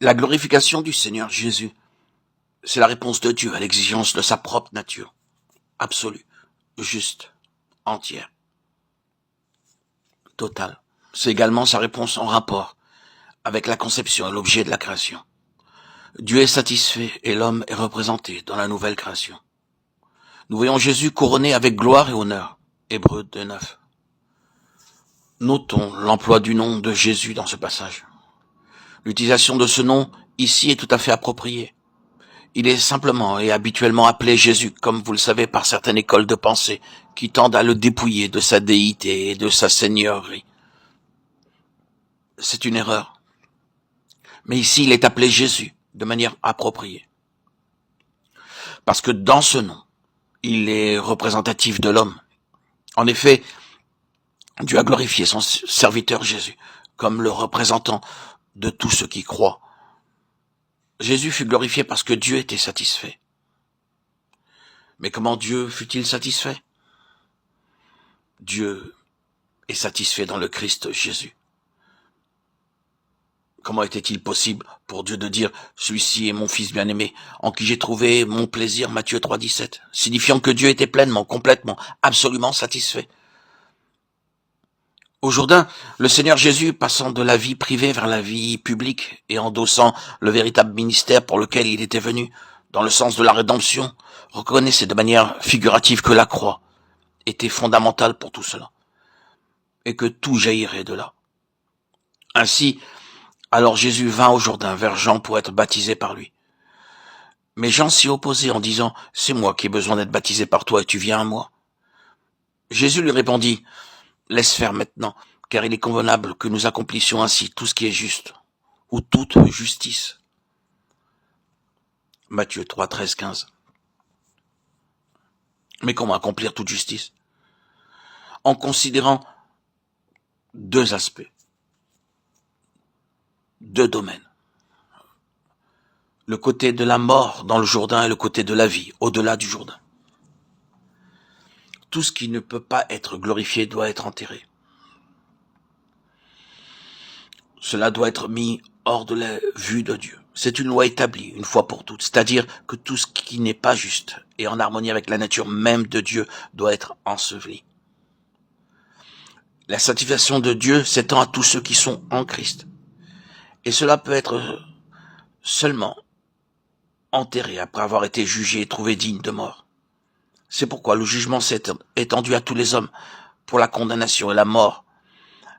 La glorification du Seigneur Jésus, c'est la réponse de Dieu à l'exigence de sa propre nature, absolue, juste, entière, totale. C'est également sa réponse en rapport avec la conception et l'objet de la création. Dieu est satisfait et l'homme est représenté dans la nouvelle création. Nous voyons Jésus couronné avec gloire et honneur. Hébreux 2:9. Notons l'emploi du nom de Jésus dans ce passage. L'utilisation de ce nom ici est tout à fait appropriée. Il est simplement et habituellement appelé Jésus, comme vous le savez par certaines écoles de pensée, qui tendent à le dépouiller de sa déité et de sa seigneurie. C'est une erreur. Mais ici, il est appelé Jésus, de manière appropriée. Parce que dans ce nom, il est représentatif de l'homme. En effet, Dieu a glorifié son serviteur Jésus comme le représentant de tous ceux qui croient. Jésus fut glorifié parce que Dieu était satisfait. Mais comment Dieu fut-il satisfait? Dieu est satisfait dans le Christ Jésus. Comment était-il possible pour Dieu de dire « Celui-ci est mon fils bien-aimé, en qui j'ai trouvé mon plaisir » Matthieu 3,17, signifiant que Dieu était pleinement, complètement, absolument satisfait. Au Jourdain, le Seigneur Jésus, passant de la vie privée vers la vie publique et endossant le véritable ministère pour lequel il était venu, dans le sens de la rédemption, reconnaissait de manière figurative que la croix était fondamentale pour tout cela, et que tout jaillirait de là. Ainsi, alors Jésus vint au Jourdain vers Jean pour être baptisé par lui. Mais Jean s'y opposait en disant « C'est moi qui ai besoin d'être baptisé par toi et tu viens à moi ». Jésus lui répondit « Laisse faire maintenant, car il est convenable que nous accomplissions ainsi tout ce qui est juste, ou toute justice. » Matthieu 3, 13, 15. Mais comment accomplir toute justice? En considérant deux aspects, deux domaines. Le côté de la mort dans le Jourdain et le côté de la vie au-delà du Jourdain. Tout ce qui ne peut pas être glorifié doit être enterré. Cela doit être mis hors de la vue de Dieu. C'est une loi établie une fois pour toutes, c'est-à-dire que tout ce qui n'est pas juste et en harmonie avec la nature même de Dieu doit être enseveli. La satisfaction de Dieu s'étend à tous ceux qui sont en Christ. Et cela peut être seulement enterré après avoir été jugé et trouvé digne de mort. C'est pourquoi le jugement s'est étendu à tous les hommes pour la condamnation et la mort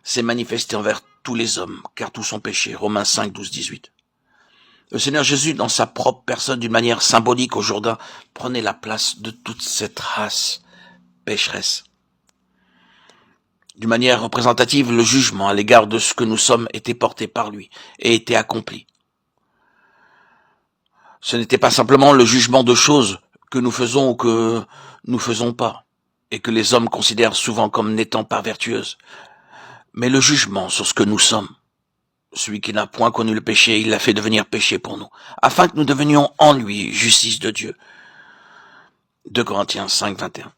s'est manifestée envers tous les hommes, car tous ont péché. Romains 5, 12, 18. Le Seigneur Jésus, dans sa propre personne, d'une manière symbolique au Jourdain, prenait la place de toute cette race pécheresse. D'une manière représentative, le jugement à l'égard de ce que nous sommes était porté par lui et était accompli. Ce n'était pas simplement le jugement de choses que nous faisons ou que nous faisons pas, et que les hommes considèrent souvent comme n'étant pas vertueuses, mais le jugement sur ce que nous sommes. Celui qui n'a point connu le péché, il l'a fait devenir péché pour nous, afin que nous devenions en lui justice de Dieu. 2 Corinthiens 5, 21.